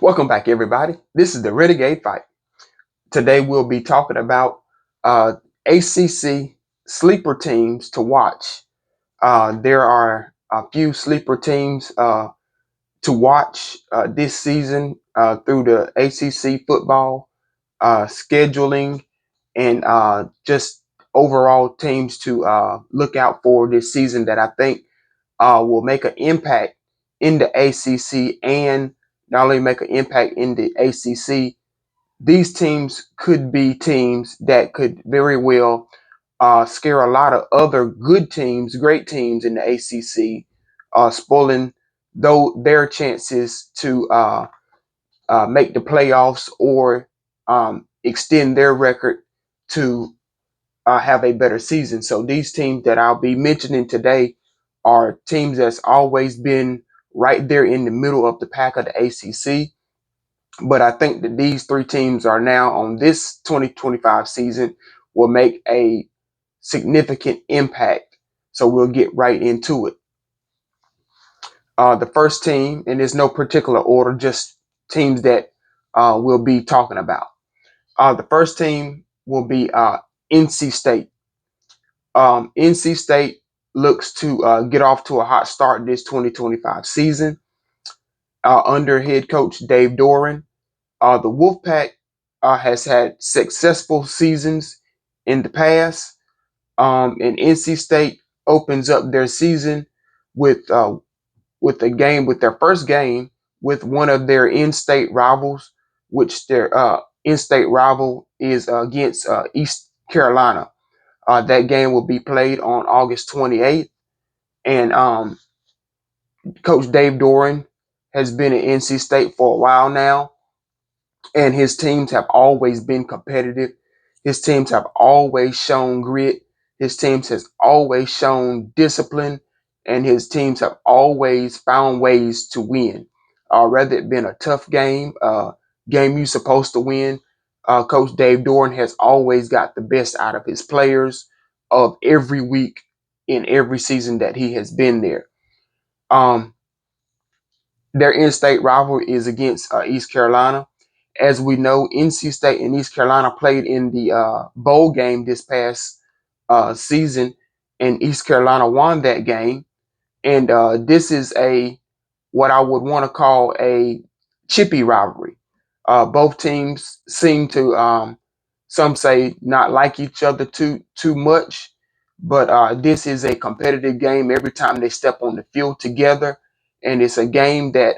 Welcome back, everybody. This is the Renegade Fight. Today we'll be talking about uh, ACC sleeper teams to watch. There are a few sleeper teams to watch this season through the ACC football scheduling and just overall teams to look out for this season that I think will make an impact in the ACC and not only make an impact in the ACC. These teams could be teams that could very well scare a lot of other good teams, great teams in the ACC, spoiling though their chances to make the playoffs or extend their record to have a better season. So these teams that I'll be mentioning today are teams that's always been right there in the middle of the pack of the ACC. But I think that these three teams are now on this 2025 season will make a significant impact. So we'll get right into it. The first team, and there's no particular order, just teams that we'll be talking about. The first team will be NC State. NC State looks to get off to a hot start this 2025 season under head coach Dave Doran. The Wolfpack has had successful seasons in the past, and NC State opens up their season with with their first game with one of their in-state rivals, which their in-state rival is against East Carolina. That game will be played on August 28th, and Coach Dave Doran has been at NC State for a while now, and his teams have always been competitive. His teams have always shown grit. His teams has always shown discipline, and his teams have always found ways to win. Rather it been a tough game you're supposed to win. Coach Dave Doran has always got the best out of his players of every week in every season that he has been there. Um, their in-state rival is against East Carolina. As we know, NC State and East Carolina played in the bowl game this past season, and East Carolina won that game. And this is a what I would want to call a chippy rivalry. Both teams seem to, some say, not like each other too much, but this is a competitive game every time they step on the field together, and it's a game that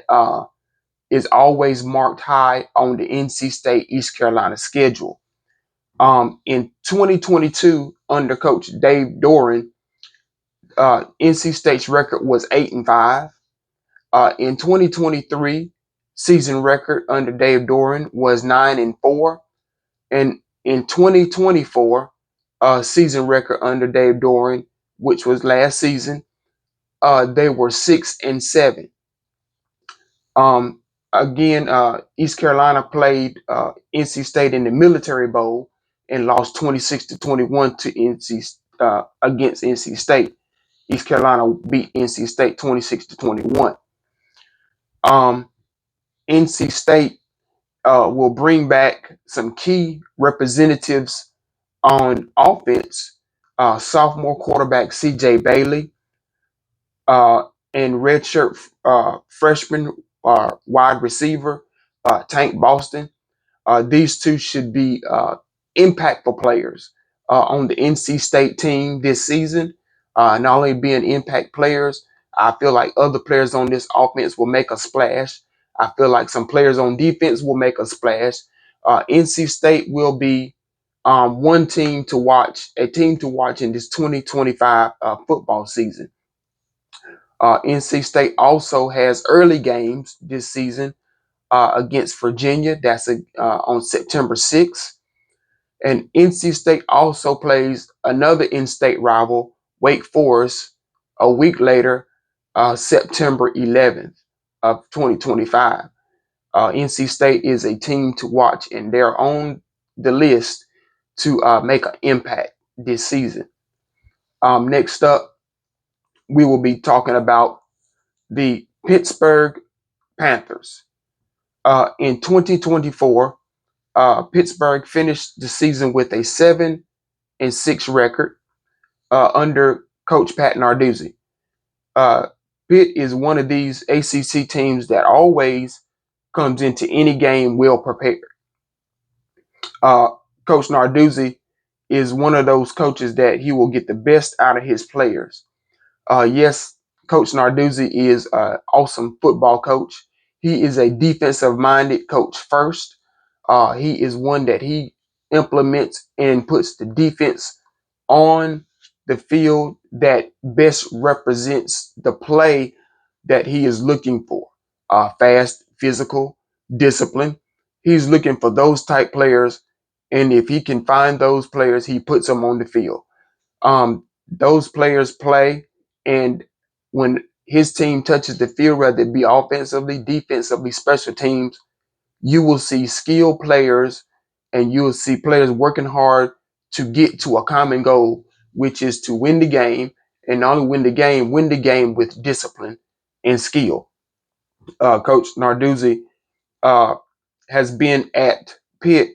is always marked high on the NC State East Carolina schedule. In 2022, under Coach Dave Doran, NC State's record was 8-5. In 2023, season record under Dave Doran was 9-4, and in 2024, season record under Dave Doran, which was last season, they were 6-7. Um, Again, East Carolina played NC State in the Military Bowl and lost 26-21 to against NC State. East Carolina beat NC State 26-21. Um, NC State will bring back some key representatives on offense. Sophomore quarterback C.J. Bailey uh, and redshirt freshman wide receiver Tank Boston. These two should be impactful players on the NC State team this season. Not only being impact players, I feel like other players on this offense will make a splash. I feel like some players on defense will make a splash. NC State will be one team to watch, a team to watch in this 2025 football season. NC State also has early games this season against Virginia. That's on September 6th. And NC State also plays another in-state rival, Wake Forest, a week later, September 11th of 2025. NC State is a team to watch, and they're on the list to make an impact this season. Next up, we will be talking about the Pittsburgh Panthers. In 2024, Pittsburgh finished the season with a 7-6 record under Coach Pat Narduzzi. Uh, Pitt is one of these ACC teams that always comes into any game well prepared. Uh, Coach Narduzzi is one of those coaches that he will get the best out of his players. Yes, Coach Narduzzi is an awesome football coach. He is a defensive-minded coach first. He is one that he implements and puts the defense on the field that best represents the play that he is looking for. Fast, physical, discipline. He's looking for those type players, and if he can find those players, he puts them on the field. Those players play, and when his team touches the field, whether it be offensively, defensively, special teams, you will see skilled players and you will see players working hard to get to a common goal, which is to win the game, and not only win the game with discipline and skill. Coach Narduzzi uh, has been at Pitt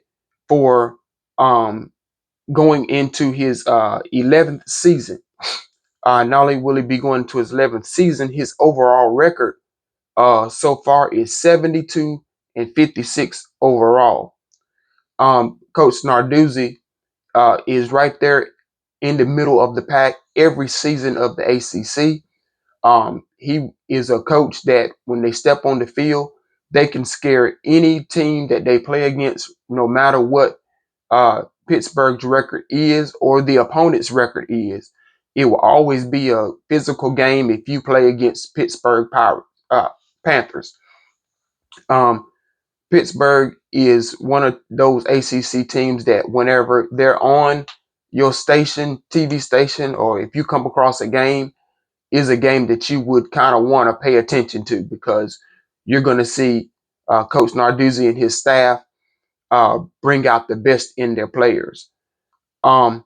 for going into his 11th season. Not only will he be going to his 11th season, his overall record so far is 72-56 overall. Coach Narduzzi is right there in the middle of the pack every season of the ACC. He is a coach that when they step on the field, they can scare any team that they play against, no matter what Pittsburgh's record is or the opponent's record is. It will always be a physical game if you play against Panthers. Um, Pittsburgh is one of those ACC teams that whenever they're on your station, TV station, or if you come across a game, is a game that you would kind of want to pay attention to because you're going to see Coach Narduzzi and his staff bring out the best in their players. Um,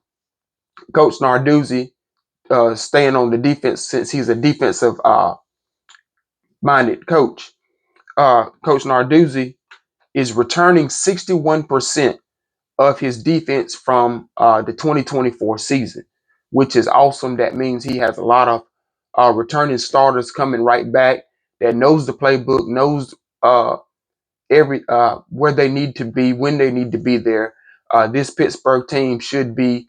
Coach Narduzzi staying on the defense since he's a defensive minded coach. Coach Narduzzi is returning 61% of his defense from the 2024 season, which is awesome. That means he has a lot of returning starters coming right back that knows the playbook, knows every where they need to be, when they need to be there. This Pittsburgh team should be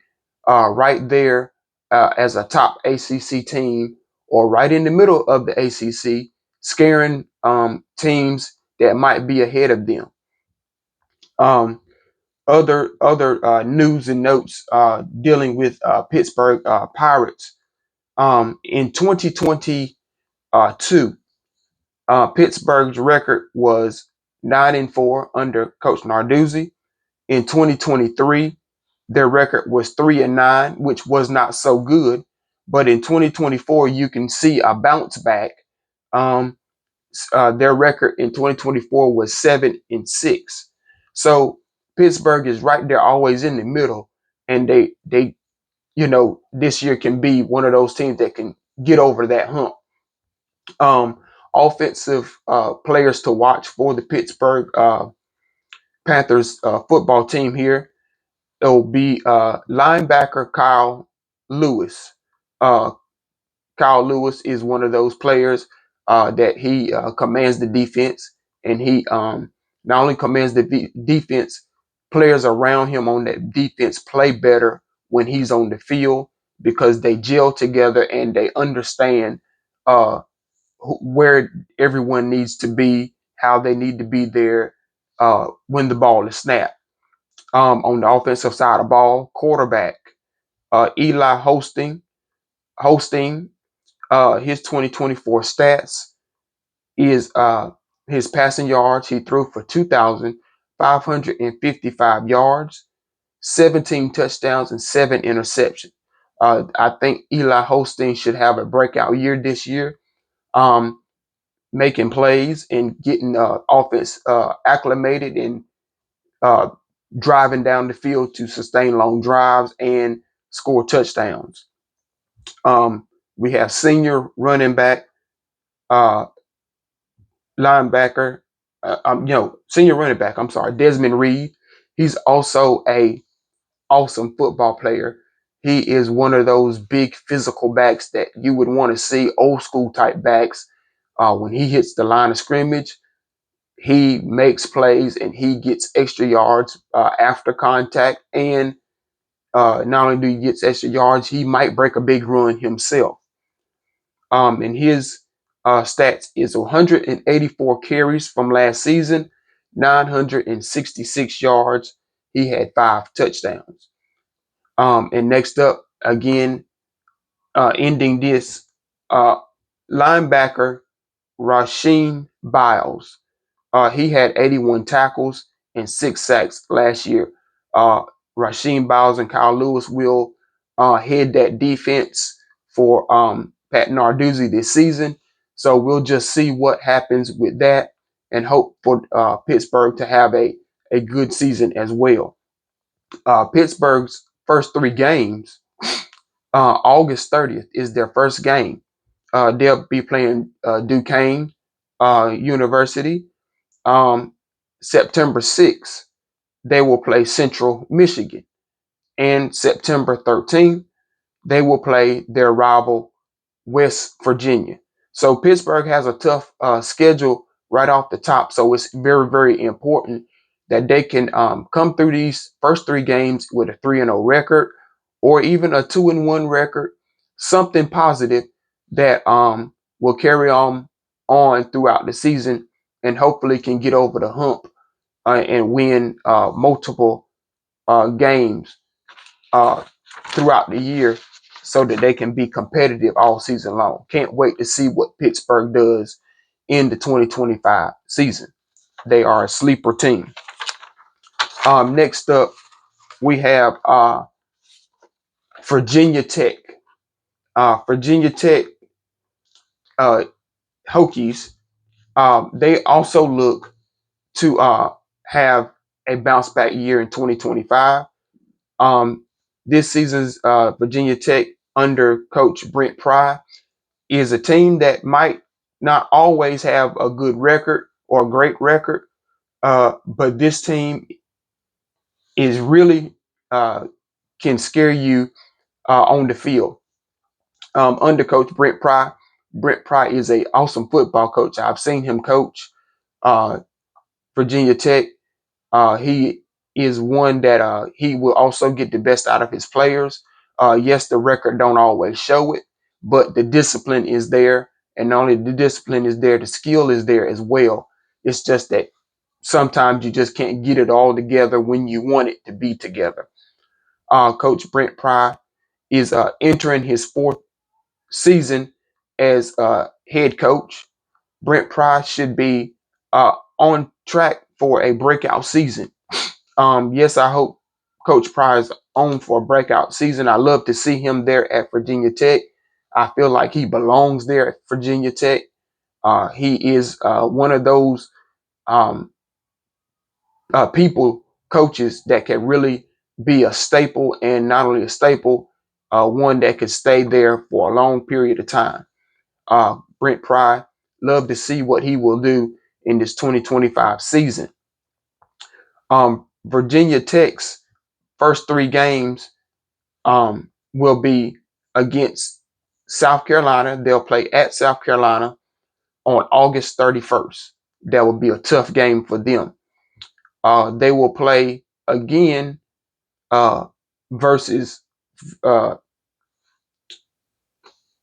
right there as a top ACC team or right in the middle of the ACC, scaring teams that might be ahead of them. Um, other news and notes dealing with Pittsburgh Pirates. In 2022, Pittsburgh's record was 9-4 under Coach Narduzzi. In 2023, their record was 3-9, which was not so good. But in 2024, you can see a bounce back. Um, their record in 2024 was 7-6. So Pittsburgh is right there, always in the middle, and they this year can be one of those teams that can get over that hump. Um, Offensive players to watch for the Pittsburgh Panthers football team here. It'll be linebacker Kyle Lewis. Uh, Kyle Lewis is one of those players that he commands the defense, and he not only commands the defense, players around him on that defense play better when he's on the field because they gel together and they understand uh, where everyone needs to be, how they need to be there when the ball is snapped. On the offensive side of the ball, quarterback Eli Hosting, his 2024 stats is his passing yards. He threw for 2,555 yards, 17 touchdowns, and 7 interceptions. I think Eli Hosting should have a breakout year this year, making plays and getting offense acclimated and uh, driving down the field to sustain long drives and score touchdowns. We have senior running back, uh, linebacker senior running back. I'm sorry, Desmond Reed. He's also a awesome football player. He is one of those big physical backs that you would want to see, old school type backs. When he hits the line of scrimmage, he makes plays and he gets extra yards after contact. And not only do he get extra yards, he might break a big run himself. And his stats is 184 carries from last season, 966 yards. He had 5 touchdowns. And next up, again, ending this, uh, linebacker Rasheem Biles. He had 81 tackles and 6 sacks last year. Uh, Rasheem Biles and Kyle Lewis will head that defense for Pat Narduzzi this season. So we'll just see what happens with that and hope for Pittsburgh to have a good season as well. Pittsburgh's first 3 games, August 30th is their first game. They'll be playing Duquesne University. September 6th, they will play Central Michigan. And September 13th, they will play their rival West Virginia. So Pittsburgh has a tough schedule right off the top. So it's very, very important that they can come through these first 3 games with a 3-0 record, or even a 2-1 record, something positive that will carry on throughout the season, and hopefully can get over the hump and win multiple games uh, throughout the year so that they can be competitive all season long. Can't wait to see what Pittsburgh does in the 2025 season. They are a sleeper team. Next up, we have Virginia Tech. Virginia Tech uh, Hokies, they also look to have a bounce back year in 2025. This season's Virginia Tech under Coach Brent Pry is a team that might not always have a good record or a great record, but this team is really can scare you on the field. Under Coach Brent Pry is a awesome football coach. I've seen him coach uh, Virginia Tech. He is one that he will also get the best out of his players. Yes, the record don't always show it, but the discipline is there. And not only the discipline is there, the skill is there as well. It's just that sometimes you just can't get it all together when you want it to be together. Coach Brent Pry is entering his 4th season as head coach. Brent Pry should be on track for a breakout season. Yes, I hope Coach Pry is on for a breakout season. I love to see him there at Virginia Tech. I feel like he belongs there at Virginia Tech. He is one of those um, coaches that can really be a staple, and not only a staple, one that could stay there for a long period of time. Brent Pry, love to see what he will do in this 2025 season. Virginia Tech's first 3 games will be against South Carolina. They'll play at South Carolina on August 31st. That will be a tough game for them. They will play again versus uh,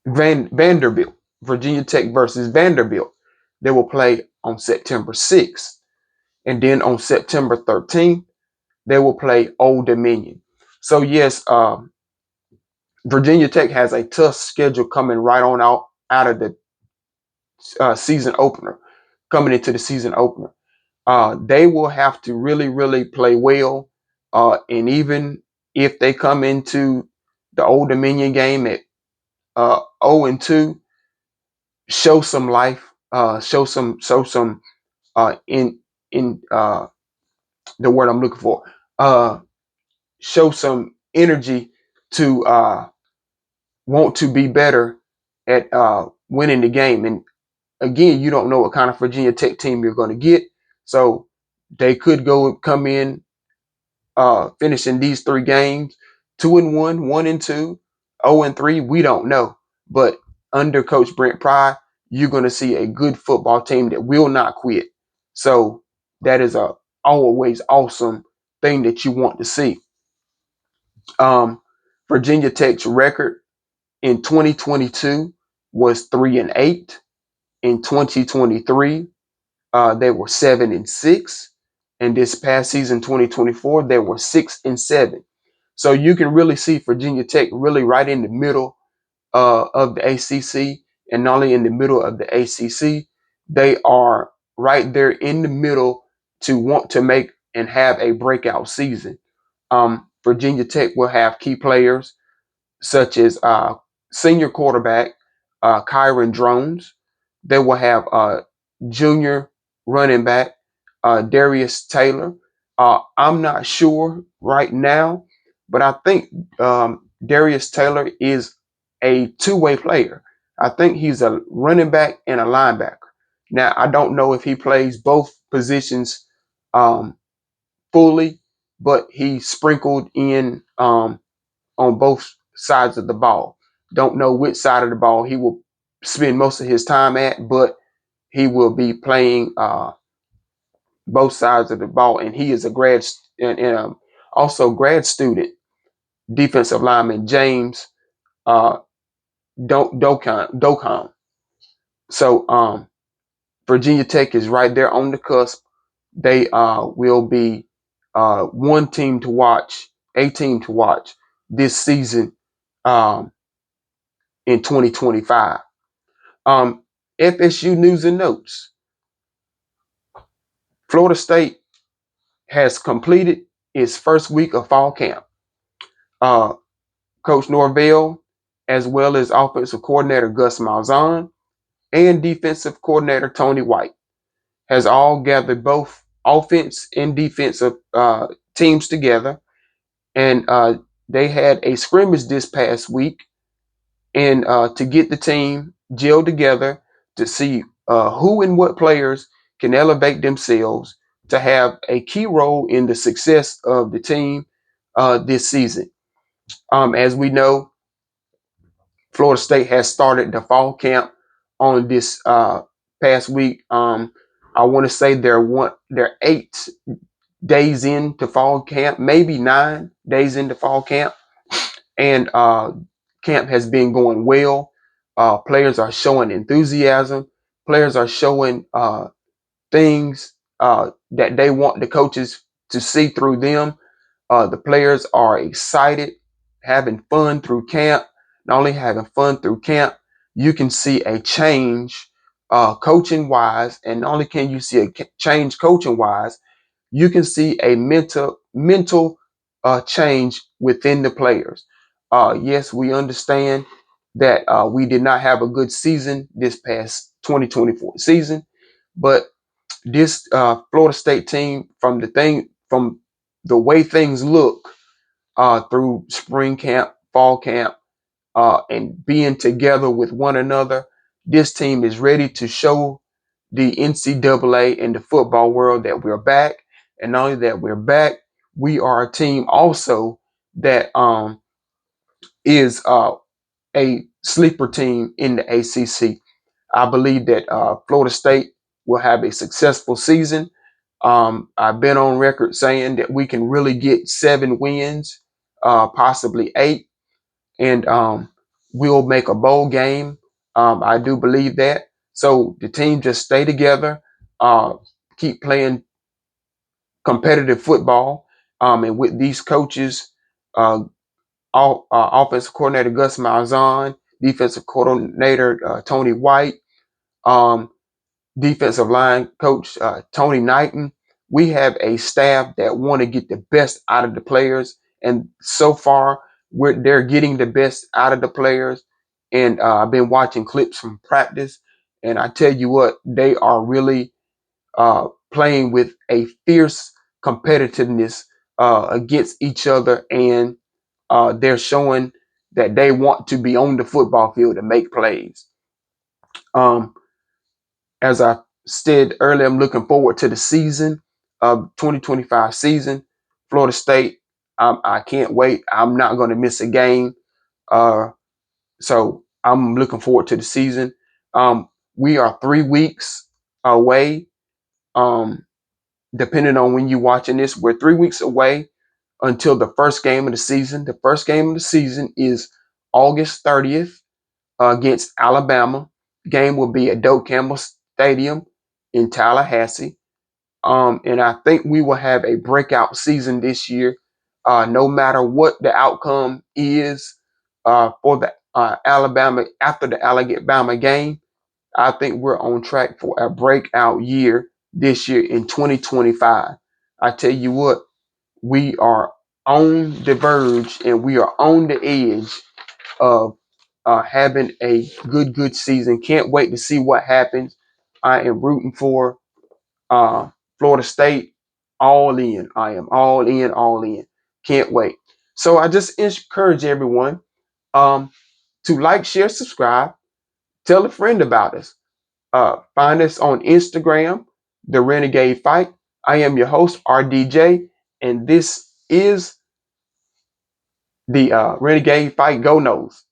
Vanderbilt. Virginia Tech versus Vanderbilt. They will play on September 6th. And then on September 13th, they will play Old Dominion. So yes, Virginia Tech has a tough schedule coming right on out of the season opener, coming into the season opener. They will have to really, really play well. And even if they come into the Old Dominion game at 0-2, show some life, show some in the word I'm looking for. Show some energy to want to be better at winning the game. And again, you don't know what kind of Virginia Tech team you're going to get. So they could come in, finishing these 3 games, 2-1, 1-2, 0-3. We don't know, but under Coach Brent Pry, you're going to see a good football team that will not quit. So that is a always awesome thing that you want to see. Um, Virginia Tech's record in 2022 was 3-8. In 2023, they were 7-6, and this past season, 2024, they were 6-7. So you can really see Virginia Tech really right in the middle of the ACC, and not only in the middle of the ACC, they are right there in the middle to want to make and have a breakout season. Virginia Tech will have key players such as senior quarterback Kyron Drones. They will have junior running back Darius Taylor. I'm not sure right now, but I think Darius Taylor is a two-way player. I think he's a running back and a linebacker. Now, I don't know if he plays both positions um, fully, but he sprinkled in on both sides of the ball. Don't know which side of the ball he will spend most of his time at, but he will be playing both sides of the ball, and he is a and also grad student defensive lineman James uh, Docon. So Virginia Tech is right there on the cusp. They will be one team to watch, a team to watch this season um, in 2025. Um, FSU news and notes. Florida State has completed its first week of fall camp. Uh, Coach Norvell, as well as offensive coordinator Gus Malzahn and defensive coordinator Tony White, has all gathered both offense and defensive teams together, and they had a scrimmage this past week, and to get the team gelled together to see who and what players can elevate themselves to have a key role in the success of the team this season. As we know, Florida State has started the fall camp on this past week. I want to say they're 8 days into fall camp, maybe 9 days into fall camp, and camp has been going well. Players are showing enthusiasm. Players are showing things that they want the coaches to see through them. The players are excited, having fun through camp. Not only having fun through camp, you can see a change coaching wise, and not only can you see a change coaching wise, you can see a mental change within the players. Yes, we understand that we did not have a good season this past 2024 season, but this Florida State team, from the way things look through spring camp, fall camp, and being together with one another, this team is ready to show the NCAA and the football world that we're back. And not only that we're back, we are a team also that is a sleeper team in the ACC. I believe that Florida State will have a successful season. I've been on record saying that we can really get 7 wins, possibly 8, and we'll make a bowl game. I do believe that. So the team just stay together, uh, keep playing competitive football, and with these coaches, uh, offensive coordinator Gus Malzahn, defensive coordinator Tony White, um, defensive line coach Tony Knighton. We have a staff that want to get the best out of the players, and so far they're getting the best out of the players. And I've been watching clips from practice, and I tell you what, they are really playing with a fierce competitiveness against each other, and they're showing that they want to be on the football field and make plays. Um, as I said earlier, I'm looking forward to the season of 2025 season. Florida State, I can't wait. I'm not going to miss a game. Uh, so I'm looking forward to the season. We are 3 weeks away. Um, Depending on when you're watching this, we're 3 weeks away until the first game of the season. The first game of the season is August 30th against Alabama. Game will be at Doak Campbell Stadium in Tallahassee. And I think we will have a breakout season this year. No matter what the outcome is for the Alabama after the Alabama game, I think we're on track for a breakout year this year in 2025. I tell you what, we are on the verge and we are on the edge of having a good season. Can't wait to see what happens. I am rooting for uh, Florida State, all in. I am all in, all in. Can't wait. So I just encourage everyone to like, share, subscribe, tell a friend about us. Find us on Instagram, The Renegade Fight. I am your host, RDJ, and this is the Renegade Fight Go Noles.